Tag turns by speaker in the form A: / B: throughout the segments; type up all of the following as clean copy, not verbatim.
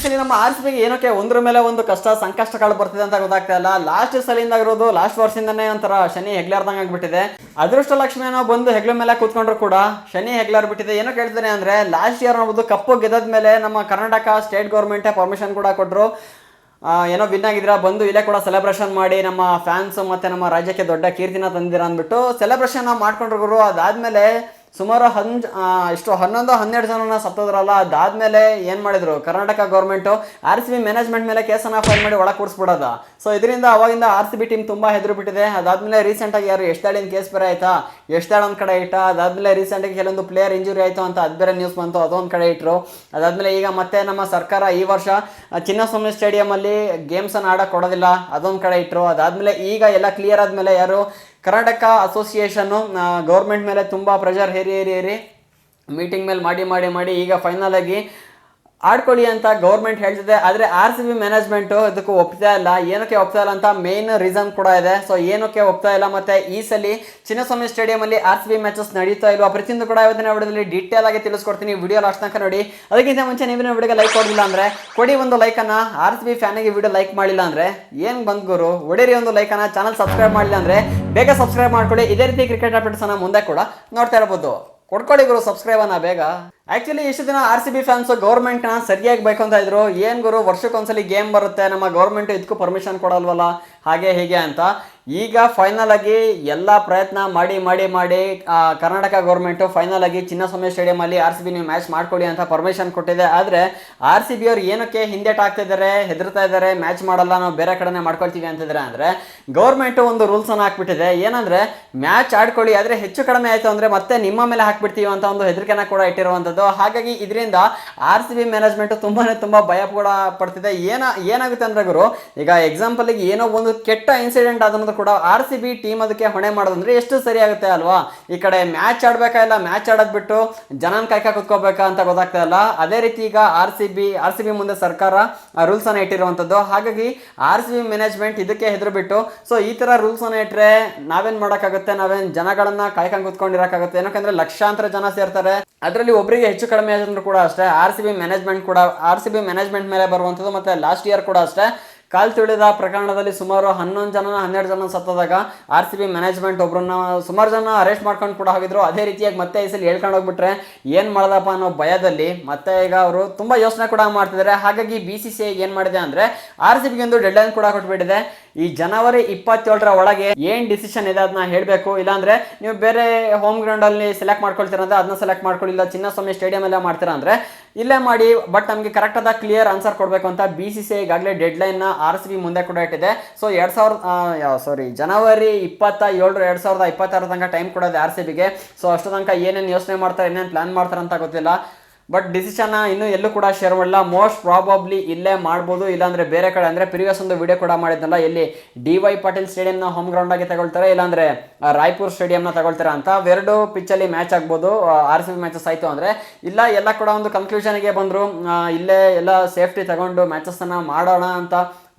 A: ಸಲ ನಮ್ಮ R C ಬಿಗೆ ಏನಕ್ಕೆ ಒಂದ್ರ ಮೇಲೆ ಒಂದು ಕಷ್ಟ ಸಂಕಷ್ಟಗಳು ಬರ್ತಿದೆ ಅಂತ ಗೊತ್ತಾಗ್ತಾ ಇಲ್ಲ. ಲಾಸ್ಟ್ ಸಲಿಂದ ಆಗಿರೋದು ಲಾಸ್ಟ್ ವರ್ಷದಿಂದನೇ ಒಂಥರ ಶನಿ ಹೆಗ್ಲಾರ್ದಂಗೆ ಆಗ್ಬಿಟ್ಟಿದೆ. ಅದೃಷ್ಟ ಲಕ್ಷ್ಮಿ ಏನೋ ಬಂದು ಹೆಗ್ಲ ಮೇಲೆ ಕೂತ್ಕೊಂಡ್ರು ಕೂಡ ಶನಿ ಹೆಗ್ಲಾರ್ ಬಿಟ್ಟಿದೆ. ಏನೋ ಕೇಳ್ತಾರೆ ಅಂದ್ರೆ ಲಾಸ್ಟ್ ಇಯರ್ ನೋಡ್ಬೋದು ಕಪ್ಪು ಗೆದ್ದ ಮೇಲೆ ನಮ್ಮ ಕರ್ನಾಟಕ ಸ್ಟೇಟ್ ಗೌರ್ಮೆಂಟೇ ಪರ್ಮಿಷನ್ ಕೂಡ ಕೊಟ್ಟರು. ಏನೋ ವಿನ್ ಆಗಿದ್ದೀರಾ, ಬಂದು ಇಲ್ಲೇ ಕೂಡ ಸೆಲೆಬ್ರೇಷನ್ ಮಾಡಿ ನಮ್ಮ ಫ್ಯಾನ್ಸ್ ಮತ್ತೆ ನಮ್ಮ ರಾಜ್ಯಕ್ಕೆ ದೊಡ್ಡ ಕೀರ್ತಿನ ತಂದಿರ ಅಂದ್ಬಿಟ್ಟು ಸೆಲೆಬ್ರೇಷನ್ ಮಾಡ್ಕೊಂಡ್ರು. ಅದಾದ್ಮೇಲೆ ಸುಮಾರು 11-12 ಜನನ ಸತ್ತೋದ್ರಲ್ಲ. ಅದಾದ್ಮೇಲೆ ಏನ್ ಮಾಡಿದ್ರು, Karnataka government R C B management ಮೇಲೆ ಕೇಸನ್ನ ಫೈಲ್ ಮಾಡಿ ಒಳಗೆ ಕೂರಿಸ್ಬಿಡೋದ. ಸೊ ಇದರಿಂದ ಅವಾಗಿಂದ ಆರ್ ಸಿ ಬಿ ಟೀಮ್ ತುಂಬಾ ಹೆದರು ಬಿಟ್ಟಿದೆ. ಅದಾದ್ಮೇಲೆ ರೀಸೆಂಟ್ ಆಗಿ ಯಾರು ಎಷ್ಟಾಳಿನ ಕೇಸ್ ಬೇರೆ ಆಯ್ತಾ, ಎಷ್ಟಾಳ ಒಂದ್ ಕಡೆ ಇಟ್ಟ. ಅದಾದ್ಮೇಲೆ ರೀಸೆಂಟ್ ಆಗಿ ಕೆಲವೊಂದು ಪ್ಲೇಯರ್ ಇಂಜುರಿ ಆಯ್ತು ಅಂತ ಅದ್ ಬೇರೆ ನ್ಯೂಸ್ ಬಂತು, ಅದೊಂದ್ ಕಡೆ ಇಟ್ರು. ಅದಾದ್ಮೇಲೆ ಈಗ ಮತ್ತೆ ನಮ್ಮ ಸರ್ಕಾರ ಈ ವರ್ಷ ಚಿನ್ನಸ್ವಾಮಿ ಸ್ಟೇಡಿಯಂ ಅಲ್ಲಿ ಗೇಮ್ಸ್ ಅನ್ನ ಆಡಕ್ ಕೊಡೋದಿಲ್ಲ, ಅದೊಂದ್ ಕಡೆ ಇಟ್ರು. ಅದಾದ್ಮೇಲೆ ಈಗ ಎಲ್ಲ ಕ್ಲಿಯರ್ ಆದ್ಮೇಲೆ ಯಾರು ಕರ್ನಾಟಕ ಅಸೋಸಿಯೇಷನ್ನು ಗೌರ್ಮೆಂಟ್ ಮೇಲೆ ತುಂಬ ಪ್ರೆಷರ್ ಹೇರಿ ಮೀಟಿಂಗ್ ಮೇಲೆ ಮಾಡಿ ಈಗ ಫೈನಲ್ ಆಗಿ ಆಡ್ಕೊಳ್ಳಿ ಅಂತ ಗೌರ್ಮೆಂಟ್ ಹೇಳ್ತಿದೆ. ಆದರೆ ಆರ್ ಸಿ ಬಿ ಮ್ಯಾನೇಜ್ಮೆಂಟು ಇದಕ್ಕೂ ಒಪ್ತಾ ಇಲ್ಲ. ಏನಕ್ಕೆ ಒಪ್ತಾ ಇಲ್ಲ ಅಂತ ಮೇನ್ ರೀಸನ್ ಕೂಡ ಇದೆ. ಸೊ ಏನಕ್ಕೆ ಒಪ್ತಾ ಇಲ್ಲ ಮತ್ತೆ ಈ ಸಲ ಚಿನ್ನಸ್ವಾಮಿ ಸ್ಟೇಡಿಯಂ ಅಲ್ಲಿ ಆರ್ ಸಿ ಬಿ ಮ್ಯಾಚಸ್ ನಡೀತಾ ಇಲ್ವಾ ಪ್ರತಿಯೊಂದು ಕೂಡ ಇವತ್ತಿನ ವಿಡಿಯೋದಲ್ಲಿ ಡೀಟೇಲ್ ಆಗಿ ತಿಳಿಸ್ಕೊಡ್ತೀನಿ. ವಿಡಿಯೋ ಲಾಸ್ಟ್ ತನಕ ನೋಡಿ. ಅದಕ್ಕಿಂತ ಮುಂಚೆ ನೀವು ವಿಡಿಯೋಗೆ ಲೈಕ್ ಕೊಡಲಿಲ್ಲ ಅಂದ್ರೆ ಕೊಡಿ ಒಂದು ಲೈಕ್ ಅನ್ನ. ಆರ್ ಸಿ ಬಿ ಫ್ಯಾನಿಗೆ ವಿಡಿಯೋ ಲೈಕ್ ಮಾಡಿಲ್ಲ ಅಂದ್ರೆ ಏನ್ ಬಂದ್ ಗುರು, ಹೊಡೀರಿ ಒಂದು ಲೈಕ್ ಅನ್ನ. ಚಾನಲ್ ಸಬ್ಸ್ಕ್ರೈಬ್ ಮಾಡಿಲ್ಲ ಅಂದ್ರೆ ಬೇಗ ಸಬ್ಸ್ಕ್ರೈಬ್ ಮಾಡ್ಕೊಳ್ಳಿ. ಇದೇ ರೀತಿ ಕ್ರಿಕೆಟ್ ಅಪ್ಡೇಟ್ಸ್ ಅನ್ನ ಮುಂದೆ ಕೂಡ ನೋಡ್ತಾ ಇರಬಹುದು. ಕೊಡ್ಕೊಳ್ಳಿ ಗುರು ಸಬ್ಸ್ಕ್ರೈಬ್ ಅನ್ನ ಬೇಗ. ಆಕ್ಚುಲಿ ಇಷ್ಟು ದಿನ R C B fans government ನ ಸರಿಯಾಗಿ ಬೈಕೊಂತ ಇದ್ರು. ಏನ್ ಗುರು ವರ್ಷಕ್ಕೊಂದ್ಸಲಿ ಗೇಮ್ ಬರುತ್ತೆ, ನಮ್ಮ ಗೌರ್ಮೆಂಟ್ ಇದಕ್ಕೂ ಪರ್ಮಿಷನ್ ಕೊಡಲ್ವಲ್ಲ, ಹಾಗೆ ಹೀಗೆ ಅಂತ. ಈಗ ಫೈನಲ್ ಆಗಿ ಎಲ್ಲ ಪ್ರಯತ್ನ ಮಾಡಿ ಕರ್ನಾಟಕ ಗೌರ್ಮೆಂಟ್ ಫೈನಲ್ ಆಗಿ ಚಿನ್ನಸ್ವಾಮಿ ಸ್ಟೇಡಿಯಂ ಅಲ್ಲಿ ಆರ್ ಸಿ ಬಿ ನೀವು ಮ್ಯಾಚ್ ಮಾಡ್ಕೊಡಿ ಅಂತ ಪರ್ಮಿಷನ್ ಕೊಟ್ಟಿದೆ. ಆದ್ರೆ ಆರ್ ಸಿ ಬಿ ಅವ್ರು ಏನಕ್ಕೆ ಹಿಂದೇಟ್ ಆಗ್ತಾ ಇದ್ದಾರೆ, ಹೆದರ್ತಾ ಇದ್ದಾರೆ, ಮ್ಯಾಚ್ ಮಾಡಲ್ಲ ನಾವು ಬೇರೆ ಕಡೆನೆ ಮಾಡ್ಕೊಳ್ತೀವಿ ಅಂತಿದ್ರೆ ಅಂದ್ರೆ ಗೌರ್ಮೆಂಟ್ ಒಂದು ರೂಲ್ಸ್ ಅನ್ನ ಹಾಕ್ಬಿಟ್ಟಿದೆ. ಏನಂದ್ರೆ ಮ್ಯಾಚ್ ಆಡ್ಕೊಳ್ಳಿ, ಆದ್ರೆ ಹೆಚ್ಚು ಕಡಿಮೆ ಆಯ್ತು ಅಂದ್ರೆ ಮತ್ತೆ ನಿಮ್ಮ ಮೇಲೆ ಹಾಕ್ಬಿಡ್ತೀವಿ ಅಂತ ಒಂದು ಹೆದರಿಕೆನ ಕೂಡ ಇಟ್ಟಿರುವಂತದ್ದು. ಹಾಗಾಗಿ ಇದರಿಂದ ಆರ್ ಸಿ ಬಿ ಮ್ಯಾನೇಜ್ಮೆಂಟ್ ತುಂಬಾ ಭಯ ಕೂಡ ಪಡ್ತಿದೆ. ಏನಾಗುತ್ತೆ ಅಂದ್ರೆ ಗುರು, ಈಗ ಎಕ್ಸಾಂಪಲ್ ಏನೋ ಒಂದು ಕೆಟ್ಟ ಇನ್ಸಿಡೆಂಟ್ ಆದ ಕೂಡ ಆರ್ ಸಿ ಬಿ ಟೀಮ್ ಅದಕ್ಕೆ ಹೊಣೆ ಮಾಡೋದಂದ್ರೆ ಎಷ್ಟು ಸರಿ ಆಗುತ್ತೆ ಅಲ್ವಾ. ಈ ಕಡೆ ಮ್ಯಾಚ್ ಆಡ್ಬೇಕಾಗಿಲ್ಲ, ಮ್ಯಾಚ್ ಆಡೋದ್ ಬಿಟ್ಟು ಜನನ್ ಕಾಯ್ಕ ಕುತ್ಕೋಬೇಕಾ ಅಂತ ಗೊತ್ತಾಗ್ತಾ ಇಲ್ಲ. ಅದೇ ರೀತಿ ಈಗ ಆರ್ ಸಿ ಬಿ ಮುಂದೆ ಸರ್ಕಾರ ರೂಲ್ಸ್ ಅನ್ನ ಇಟ್ಟಿರುವಂತದ್ದು. ಹಾಗಾಗಿ ಆರ್ ಸಿ ಬಿ ಮ್ಯಾನೇಜ್ಮೆಂಟ್ ಇದಕ್ಕೆ ಹೆದರು ಬಿಟ್ಟು ಸೊ ಈ ತರ ರೂಲ್ಸ್ ಅನ್ನ ಇಟ್ರೆ ನಾವೇನ್ ಮಾಡಕ್ಕಾಗುತ್ತೆ, ನಾವೇನ್ ಜನಗಳನ್ನ ಕಾಯ್ಕೊಂಡ್ ಕುತ್ಕೊಂಡಿರಕ್ಕಾಗುತ್ತೆ. ಏನಕ್ಕಂದ್ರೆ ಲಕ್ಷಾಂತರ ಜನ ಸೇರ್ತಾರೆ, ಅದರಲ್ಲಿ ಒಬ್ಬರಿಗೆ ಹೆಚ್ಚು ಕಡಿಮೆ ಆದ್ರೂ ಕೂಡ ಅಷ್ಟೇ ಆರ್ ಸಿ ಬಿ ಮ್ಯಾನೇಜ್ಮೆಂಟ್ ಮೇಲೆ ಬರುವಂತದ್ದು. ಮತ್ತೆ ಲಾಸ್ಟ್ ಇಯರ್ ಕೂಡ ಅಷ್ಟೇ ಕಾಲ್ ತುಳಿದ ಪ್ರಕರಣದಲ್ಲಿ ಸುಮಾರು 12 ಜನ ಸತ್ತೋದಾಗ ಆರ್ ಸಿ ಬಿ ಮ್ಯಾನೇಜ್ಮೆಂಟ್ ಒಬ್ರನ್ನ ಸುಮಾರು ಜನ ಅರೆಸ್ಟ್ ಮಾಡ್ಕೊಂಡು ಕೂಡ ಹೋಗಿದ್ರು. ಅದೇ ರೀತಿಯಾಗಿ ಮತ್ತೆ ಈ ಸಲ ಹೇಳ್ಕೊಂಡು ಹೋಗ್ಬಿಟ್ರೆ ಏನ್ ಮಾಡ್ದಪ್ಪ ಅನ್ನೋ ಭಯದಲ್ಲಿ ಮತ್ತೆ ಈಗ ಅವರು ತುಂಬಾ ಯೋಚನೆ ಕೂಡ ಮಾಡ್ತಿದ್ದಾರೆ. ಹಾಗಾಗಿ BCCI ಏನ್ ಮಾಡಿದೆ ಅಂದ್ರೆ ಆರ್ ಸಿ ಬಿಗೆ ಒಂದು ಡೆಡ್ ಲೈನ್ ಕೂಡ ಕೊಟ್ಬಿಟ್ಟಿದೆ. ಈ ಜನವರಿ 27ರ ಒಳಗೆ ಏನ್ ಡಿಸಿಷನ್ ಇದೆ ಅದನ್ನ ಹೇಳ್ಬೇಕು. ಇಲ್ಲಾಂದ್ರೆ ನೀವು ಬೇರೆ ಹೋಮ್ ಗ್ರೌಂಡ್ ಅಲ್ಲಿ ಸೆಲೆಕ್ಟ್ ಮಾಡ್ಕೊಳ್ತೀರ ಅಂದ್ರೆ ಅದನ್ನ ಸೆಲೆಕ್ಟ್ ಮಾಡ್ಕೊಳ್ಳಿಲ್ಲ, ಚಿನ್ನಸ್ವಾಮಿ ಸ್ಟೇಡಿಯಂ ಎಲ್ಲ ಮಾಡ್ತೀರಾ ಅಂದ್ರೆ ಇಲ್ಲೇ ಮಾಡಿ, ಬಟ್ ನಮ್ಗೆ ಕರೆಕ್ಟ್ ಆದ ಕ್ಲಿಯರ್ ಆನ್ಸರ್ ಕೊಡ್ಬೇಕು ಅಂತ BCCI ಈಗಾಗಲೇ ಡೆಡ್ ಲೈನ್ ನ ಆರ್ ಸಿ ಬಿ ಮುಂದೆ ಕೂಡ ಇಟ್ಟಿದೆ. ಸೊ ಜನವರಿ 27, 2026 ತನಕ ಟೈಮ್ ಕೊಡೋದು ಆರ್ ಸಿ ಬಿಗೆ. ಸೊ ಅಷ್ಟು ತನಕ ಏನೇನು ಯೋಚನೆ ಮಾಡ್ತಾರೆ, ಏನೇನು ಪ್ಲಾನ್ ಮಾಡ್ತಾರೆ ಅಂತ ಗೊತ್ತಿಲ್ಲ. ಬಟ್ ಡಿಸಿಷನ್ ಇನ್ನೂ ಎಲ್ಲೂ ಕೂಡ ಶೇರ್ ಮಾಡಿಲ್ಲ. ಮೋಸ್ಟ್ ಪ್ರಾಬಬ್ಲಿ ಇಲ್ಲೇ ಮಾಡ್ಬೋದು, ಇಲ್ಲಾಂದ್ರೆ ಬೇರೆ ಕಡೆ. ಅಂದ್ರೆ ಪ್ರಿವಿಯಸ್ ಒಂದು ವಿಡಿಯೋ ಕೂಡ ಮಾಡಿದ್ನಲ್ಲ, ಎಲ್ಲಿ DY ಪಾಟೀಲ್ ಸ್ಟೇಡಿಯಂನ ಹೋಮ್ ಗ್ರೌಂಡ್ ಆಗಿ ತಗೊಳ್ತಾರೆ, ಇಲ್ಲಾಂದ್ರೆ ರಾಯ್ಪುರ್ ಸ್ಟೇಡಿಯಂನ ತಗೊಳ್ತಾರೆ ಅಂತ. ಎರಡು ಪಿಚ್ ಅಲ್ಲಿ ಮ್ಯಾಚ್ ಆಗ್ಬೋದು ಆರ್ ಸಿ ಬಿ ಮ್ಯಾಚಸ್ ಆಯ್ತು ಅಂದ್ರೆ. ಇಲ್ಲ ಎಲ್ಲ ಕೂಡ ಒಂದು ಕನ್ಕ್ಲೂಷನ್ಗೆ ಬಂದ್ರು, ಇಲ್ಲೇ ಎಲ್ಲ ಸೇಫ್ಟಿ ತಗೊಂಡು ಮ್ಯಾಚಸ್ ಅನ್ನ ಮಾಡೋಣ ಅಂತ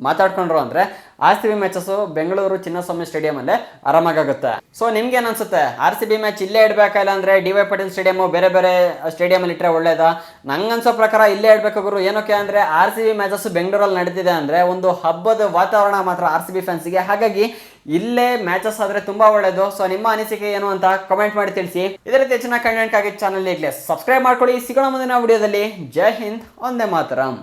A: ಮಾತಾಡ್ಕೊಂಡ್ರು ಅಂದ್ರೆ R C B matches Bengaluru Chinnaswamy stadium ಅಲ್ಲೇ ಆರಾಮಾಗುತ್ತೆ. ಸೊ ನಿಮ್ಗೆ ಏನ್ ಅನ್ಸುತ್ತೆ, ಆರ್ ಸಿ ಬಿ ಮ್ಯಾಚ್ ಇಲ್ಲೇ ಇಡ್ಬೇಕಲ್ಲ ಅಂದ್ರೆ DY ಪಾಟೀಲ್ ಸ್ಟೇಡಿಯಂ ಬೇರೆ ಸ್ಟೇಡಿಯಂ ಅಲ್ಲಿ ಇಟ್ಟರೆ ಒಳ್ಳೇದಾ? ನಂಗನ್ಸೋ ಪ್ರಕಾರ ಇಲ್ಲೇ ಇಡ್ಬೇಕು ಗುರು. ಏನಕ್ಕೆ ಅಂದ್ರೆ ಆರ್ ಸಿ ಬಿ ಮ್ಯಾಚಸ್ ಬೆಂಗಳೂರಲ್ಲಿ ನಡೀತಿದೆ ಅಂದ್ರೆ ಒಂದು ಹಬ್ಬದ ವಾತಾವರಣ ಮಾತ್ರ ಆರ್ ಸಿ ಬಿ ಫ್ಯಾನ್ಸ್ಗೆ. ಹಾಗಾಗಿ ಇಲ್ಲೇ ಮ್ಯಾಚಸ್ ಆದ್ರೆ ತುಂಬಾ ಒಳ್ಳೇದು. ಸೊ ನಿಮ್ಮ ಅನಿಸಿಕೆ ಏನು ಅಂತ ಕಮೆಂಟ್ ಮಾಡಿ ತಿಳಿಸಿ. ಇದೇ ರೀತಿ ಹೆಚ್ಚಿನ ಕಂಟೆಂಟ್ ಆಗಿ ಚಾನಲ್ ಈಗಲೇ ಸಬ್ಸ್ಕ್ರೈಬ್ ಮಾಡ್ಕೊಳ್ಳಿ. ಸಿಗೋಣ ಮುಂದಿನ ವಿಡಿಯೋದಲ್ಲಿ. ಜೈ ಹಿಂದ್, ಒಂದೇ ಮಾತರಂ.